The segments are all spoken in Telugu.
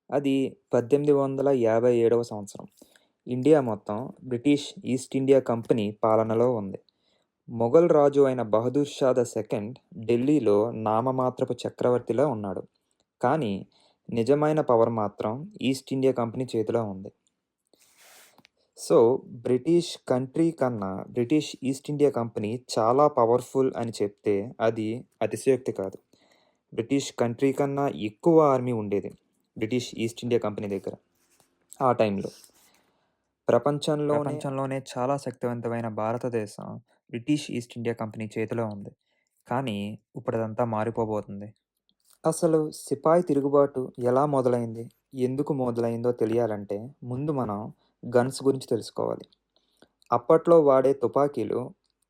అది 1857వ సంవత్సరం. ఇండియా మొత్తం బ్రిటిష్ ఈస్ట్ ఇండియా కంపెనీ పాలనలో ఉంది. మొఘల్ రాజు అయిన బహదూర్ షా ద సెకండ్ ఢిల్లీలో నామమాత్రపు చక్రవర్తిలా ఉన్నాడు. కానీ నిజమైన పవర్ మాత్రం ఈస్ట్ ఇండియా కంపెనీ చేతిలో ఉంది. సో, బ్రిటిష్ కంట్రీ కన్నా బ్రిటిష్ ఈస్ట్ ఇండియా కంపెనీ చాలా పవర్‌ఫుల్ అని చెప్తే అది అతిశయోక్తి కాదు. బ్రిటిష్ కంట్రీ కన్నా ఎక్కువ ఆర్మీ ఉండేది బ్రిటిష్ ఈస్ట్ ఇండియా కంపెనీ దగ్గర ఆ టైంలో. ప్రపంచంలోనే చాలా శక్తివంతమైన భారతదేశం బ్రిటిష్ ఈస్ట్ ఇండియా కంపెనీ చేతిలో ఉంది. కానీ ఇప్పుడదంతా మారిపోబోతుంది. అసలు సిపాయి తిరుగుబాటు ఎలా మొదలైంది? ఎందుకు మొదలైందో తెలియాలంటే ముందు మనం గన్స్ గురించి తెలుసుకోవాలి. అప్పట్లో వాడే తుపాకీలు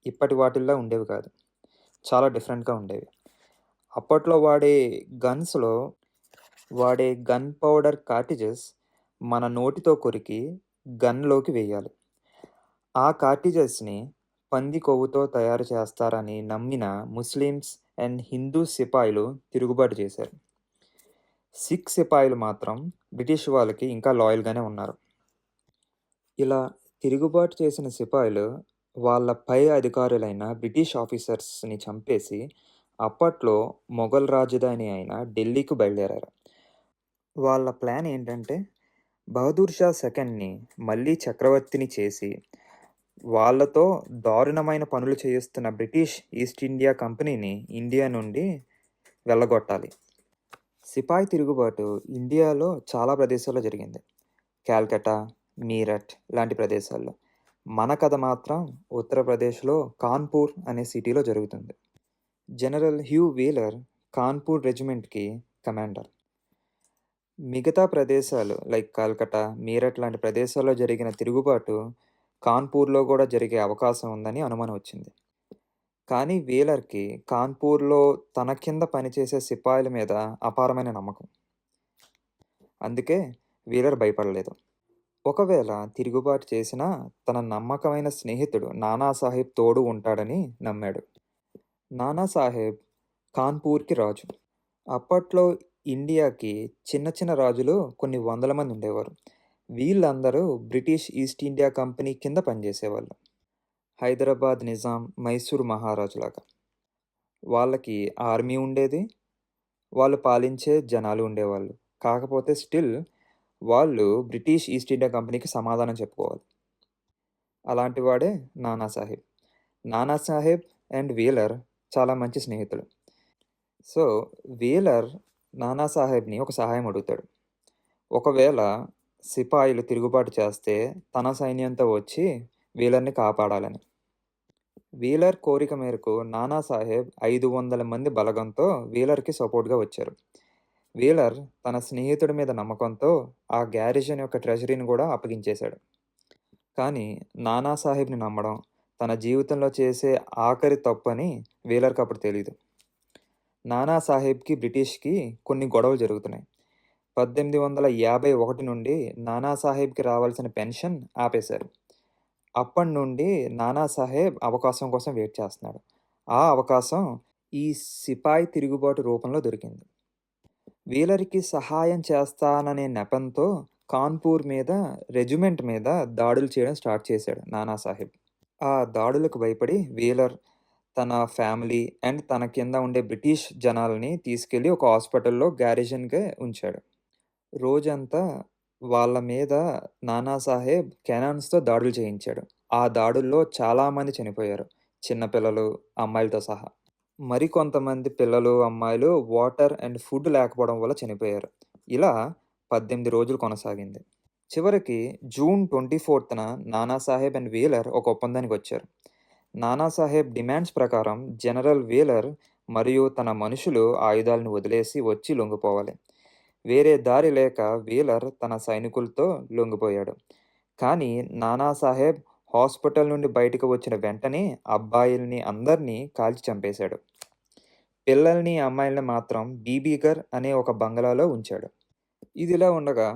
ఇప్పటి వాటిల్లా ఉండేవి కాదు. చాలా డిఫరెంట్‌గా ఉండేవి. అప్పట్లో గన్స్‌లో వాడే గన్ పౌడర్ కార్ట్రిడ్జెస్ మన నోటితో కొరికి గన్‌లోకి వేయాలి. ఆ కార్ట్రిడ్జెస్‌ని పంది కొవ్వుతో తయారు చేస్తారని నమ్మిన ముస్లిమ్స్ అండ్ హిందూ సిపాయిలు తిరుగుబాటు చేశారు. సిక్ సిపాయిలు మాత్రం బ్రిటిష్ వాళ్ళకి ఇంకా లాయల్‌గానే ఉన్నారు. ఇలా తిరుగుబాటు చేసిన సిపాయిలు వాళ్ళ పై అధికారులైన బ్రిటిష్ ఆఫీసర్స్‌ని చంపేసి అప్పట్లో మొఘల్ రాజధాని అయిన ఢిల్లీకి బయలుదేరారు. వాళ్ళ ప్లాన్ ఏంటంటే బహదూర్ షా సెకండ్‌ని మళ్ళీ చక్రవర్తిని చేసి వాళ్ళతో దారుణమైన పనులు చేయిస్తున్న బ్రిటిష్ ఈస్ట్ ఇండియా కంపెనీని ఇండియా నుండి వెళ్ళగొట్టాలి. సిపాయి తిరుగుబాటు ఇండియాలో చాలా ప్రదేశాల్లో జరిగింది. కాల్కటా, మీరట్ లాంటి ప్రదేశాల్లో. మన కథ మాత్రం ఉత్తరప్రదేశ్‌లో కాన్పూర్ అనే సిటీలో జరుగుతుంది. జనరల్ హ్యూ వీలర్ కాన్పూర్ రెజిమెంట్‌కి కమాండర్. మిగతా ప్రదేశాలు లైక్ కల్కటా, మీరట్ లాంటి ప్రదేశాల్లో జరిగిన తిరుగుబాటు కాన్పూర్‌లో కూడా జరిగే అవకాశం ఉందని అనుమానం వచ్చింది. కానీ వీలర్‌కి కాన్పూర్‌లో తన కింద పనిచేసే సిపాయిల మీద అపారమైన నమ్మకం. అందుకే వీలర్ భయపడలేదు. ఒకవేళ తిరుగుబాటు చేసినా తన నమ్మకమైన స్నేహితుడు నానాసాహెబ్ తోడు ఉంటాడని నమ్మాడు. నానాసాహెబ్ కాన్పూర్‌కి రాజు. అప్పట్లో ఇండియాకి చిన్న చిన్న రాజులు కొన్ని వందల మంది ఉండేవారు. వీళ్ళందరూ బ్రిటిష్ ఈస్ట్ ఇండియా కంపెనీ కింద పనిచేసేవాళ్ళు. హైదరాబాద్ నిజాం, మైసూర్ మహారాజులాగా. వాళ్ళకి ఆర్మీ ఉండేది. వాళ్ళు పాలించే జనాలు ఉండేవాళ్ళు. కాకపోతే స్టిల్ వాళ్ళు బ్రిటిష్ ఈస్ట్ ఇండియా కంపెనీకి సమాధానం చెప్పుకోవాలి. అలాంటి వాడే నానాసాహెబ్. నానాసాహెబ్ అండ్ వీలర్ చాలా మంచి స్నేహితులు. సో, వీలర్ నానాసాహెబ్‌ని ఒక సహాయం అడుగుతాడు. ఒకవేళ సిపాయిలు తిరుగుబాటు చేస్తే తన సైన్యంతో వచ్చి వీలర్‌ని కాపాడాలని. వీలర్ కోరిక మేరకు నానాసాహెబ్ 500 మంది బలగంతో వీలర్‌కి సపోర్ట్‌గా వచ్చారు. వీలర్ తన స్నేహితుడి మీద నమ్మకంతో ఆ గ్యారిజన్ యొక్క ట్రెజరీని కూడా అప్పగించేశాడు. కానీ నానాసాహెబ్‌ని నమ్మడం తన జీవితంలో చేసే ఆఖరి తప్పని వీలర్‌కి అప్పుడు తెలీదు. నానాసాహెబ్‌కి, బ్రిటిష్‌కి కొన్ని గొడవలు జరుగుతున్నాయి. 1851 నుండి నానాసాహెబ్‌కి రావాల్సిన పెన్షన్ ఆపేశారు. అప్పటినుండి నానాసాహెబ్ అవకాశం కోసం వెయిట్ చేస్తున్నాడు. ఆ అవకాశం ఈ సిపాయి తిరుగుబాటు రూపంలో దొరికింది. వీలర్‌కి సహాయం చేస్తాననే నెపంతో కాన్పూర్ మీద, రెజిమెంట్ మీద దాడులు చేయడం స్టార్ట్ చేశాడు నానాసాహెబ్. ఆ దాడులకు భయపడి వీలర్ తన ఫ్యామిలీ అండ్ తన కింద ఉండే బ్రిటిష్ జనాల్ని తీసుకెళ్ళి ఒక హాస్పిటల్‌లో గ్యారిజన్‌గా ఉంచాడు. రోజంతా వాళ్ళ మీద నానాసాహెబ్ కెనాన్స్‌తో దాడులు చేయించాడు. ఆ దాడుల్లో చాలామంది చనిపోయారు. చిన్న పిల్లలు, అమ్మాయిలతో సహా. మరికొంతమంది పిల్లలు, అమ్మాయిలు వాటర్ అండ్ ఫుడ్ లేకపోవడం వల్ల చనిపోయారు. ఇలా 18 రోజులు కొనసాగింది. చివరికి జూన్ 24న నానాసాహెబ్ అండ్ వీలర్ ఒక ఒప్పందానికొచ్చారు. నానాసాహెబ్ డిమాండ్స్ ప్రకారం జనరల్ వీలర్ మరియు తన మనుషులు ఆయుధాలను వదిలేసి వచ్చి లొంగిపోవాలి. వేరే దారి లేక వీలర్ తన సైనికులతో లొంగిపోయాడు. కానీ నానాసాహెబ్ హాస్పిటల్ నుండి బయటకు వచ్చిన వెంటనే అబ్బాయిల్ని అందరినీ కాల్చి చంపేశాడు. పిల్లల్ని, అమ్మాయిల్ని మాత్రం బీబీఘర్ అనే ఒక బంగళాలో ఉంచాడు. ఇదిలా ఉండగా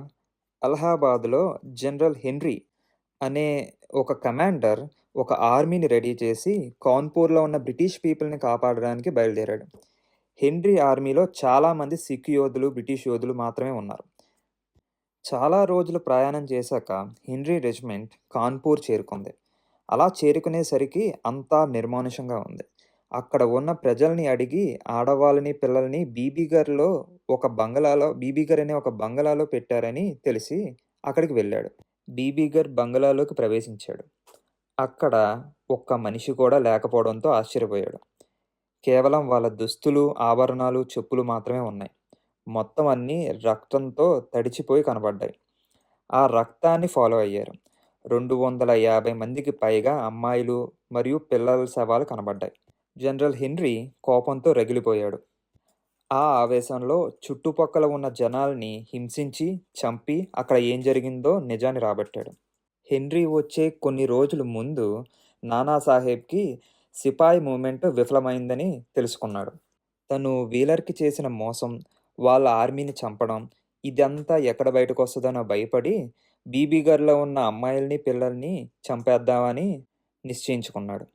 అలహాబాద్‌లో జనరల్ హెన్రీ అనే ఒక కమాండర్ ఒక ఆర్మీని రెడీ చేసి కాన్పూర్‌లో ఉన్న బ్రిటిష్ పీపుల్‌ని కాపాడడానికి బయలుదేరాడు. హెన్రీ ఆర్మీలో చాలామంది సిక్ యోధులు, బ్రిటిష్ యోధులు మాత్రమే ఉన్నారు. చాలా రోజులు ప్రయాణం చేశాక హెన్రీ రెజిమెంట్ కాన్పూర్ చేరుకుంది. అలా చేరుకునేసరికి అంతా నిర్మానుషంగా ఉంది. అక్కడ ఉన్న ప్రజల్ని అడిగి ఆడవాళ్ళని, పిల్లల్ని బీబీగర్ అనే ఒక బంగళాలో పెట్టారని తెలిసి అక్కడికి వెళ్ళాడు. బీబీగర్ బంగళాలోకి ప్రవేశించాడు. అక్కడ ఒక్క మనిషి కూడా లేకపోవడంతో ఆశ్చర్యపోయాడు. కేవలం వాళ్ళ దుస్తులు, ఆభరణాలు, చెప్పులు మాత్రమే ఉన్నాయి. మొత్తం అన్నీ రక్తంతో తడిచిపోయి కనబడ్డాయి. ఆ రక్తాన్ని ఫాలో అయ్యారు. 250 మందికి పైగా అమ్మాయిలు మరియు పిల్లల శవాలు కనబడ్డాయి. జనరల్ హెన్రీ కోపంతో రగిలిపోయాడు. ఆ ఆవేశంలో చుట్టుపక్కల ఉన్న జనాల్ని హింసించి, చంపి అక్కడ ఏం జరిగిందో నిజాన్ని రాబట్టాడు. హెన్రీ వచ్చే కొన్ని రోజుల ముందు నానాసాహెబ్‌కి సిపాయి మూవ్‌మెంట్ విఫలమైందని తెలుసుకున్నాడు. తను వీలర్‌కి చేసిన మోసం, వాళ్ళ ఆర్మీని చంపడం ఇదంతా ఎక్కడ బయటకొస్తదనో భయపడి బీబీగర్‌లో ఉన్న అమ్మాయిల్ని, పిల్లల్ని చంపేద్దామని నిశ్చయించుకున్నాడు.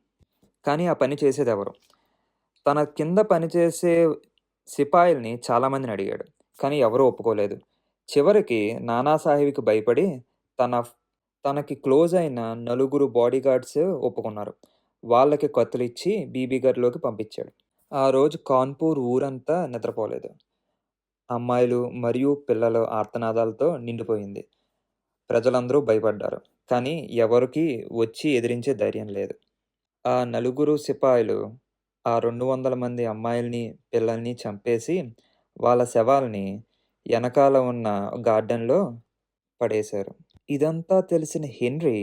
కానీ ఆ పని చేసేదెవరు? తన కింద పనిచేసే సిపాయిల్ని చాలామందిని అడిగాడు. కానీ ఎవరూ ఒప్పుకోలేదు. చివరికి నానాసాహెబ్‌కి భయపడి తన తనకి క్లోజ్ అయిన నలుగురు బాడీగార్డ్స్ ఒప్పుకున్నారు. వాళ్ళకి కత్తులిచ్చి బీబీగర్‌లోకి పంపించాడు. ఆ రోజు కాన్పూర్ ఊరంతా నిద్రపోలేదు. అమ్మాయిలు మరియు పిల్లల ఆర్తనాదాలతో నిండిపోయింది. ప్రజలందరూ భయపడ్డారు. కానీ ఎవరికీ వచ్చి ఎదిరించే ధైర్యం లేదు. ఆ నలుగురు సిపాయిలు ఆ 200 మంది అమ్మాయిల్ని, పిల్లల్ని చంపేసి, వాళ్ళ శవాల్ని ఎనకాల ఉన్న గార్డెన్‌లో పడేశారు. ఇదంతా తెలిసిన హెన్రీ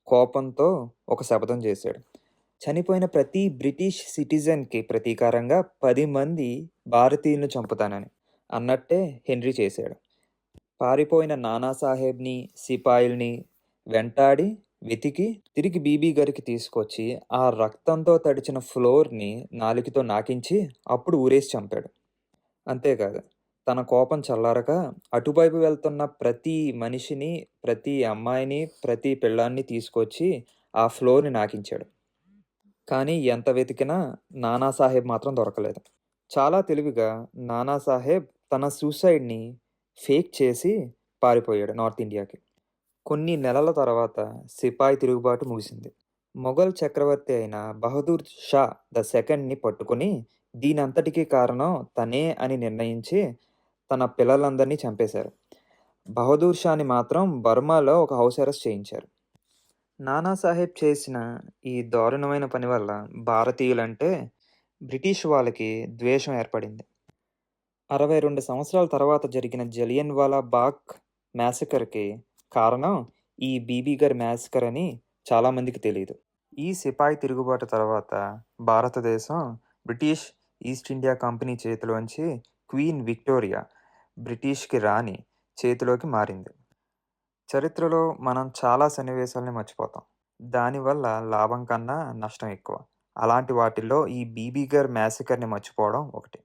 కోపంతో ఒక శపథం చేశాడు. చనిపోయిన ప్రతి బ్రిటిష్ సిటిజన్‌కి ప్రతీకారంగా 10 మంది భారతీయులను చంపుతానని అన్నట్టే హెన్రీ చేశాడు. పారిపోయిన నానాసాహెబ్‌ని, సిపాయిల్ని వెంటాడి, వెతికి, తిరిగి బీబీగర్‌కి తీసుకొచ్చి, ఆ రక్తంతో తడిచిన ఫ్లోర్‌ని నాలుకతో నాకించి, అప్పుడు ఊరేసి చంపాడు. అంతేకాదు, తన కోపం చల్లారక, అటువైపు వెళ్తున్న ప్రతి మనిషిని, ప్రతి అమ్మాయిని, ప్రతి పిల్లాడిని తీసుకొచ్చి, ఆ ఫ్లోర్‌ని నాకించాడు. కానీ ఎంత వెతికినా నానాసాహెబ్ మాత్రం దొరకలేదు. చాలా తెలివిగా నానాసాహెబ్ తన సూసైడ్‌ని ఫేక్ చేసి పారిపోయాడు నార్త్ ఇండియాకి. కొన్ని నెలల తర్వాత సిపాయి తిరుగుబాటు ముగిసింది. మొఘల్ చక్రవర్తి అయిన బహదూర్ షా ద సెకండ్‌ని పట్టుకొని దీనంతటికీ కారణం తనే అని నిర్ణయించి తన పిల్లలందరినీ చంపేశారు. బహదూర్ షాని మాత్రం బర్మాలో ఒక హౌస్ అరెస్ట్ చేయించారు. నానాసాహెబ్ చేసిన ఈ దారుణమైన పని వల్ల భారతీయులంటే బ్రిటిష్ వాళ్ళకి ద్వేషం ఏర్పడింది. 62 సంవత్సరాల తర్వాత జరిగిన జలియన్వాలా బాగ్ మ్యాసకర్‌కి కారణం ఈ బీబీగర్ మ్యాసకర్ అని చాలామందికి తెలీదు. ఈ సిపాయి తిరుగుబాటు తర్వాత భారతదేశం బ్రిటిష్ ఈస్ట్ ఇండియా కంపెనీ చేతిలోంచి క్వీన్ విక్టోరియా, బ్రిటిష్‌కి రాణి చేతిలోకి మారింది. చరిత్రలో మనం చాలా సన్నివేశాల్ని మర్చిపోతాం. దానివల్ల లాభం కన్నా నష్టం ఎక్కువ. అలాంటి వాటిల్లో ఈ బీబీగర్ మ్యాసకర్‌ని మర్చిపోవడం ఒకటి.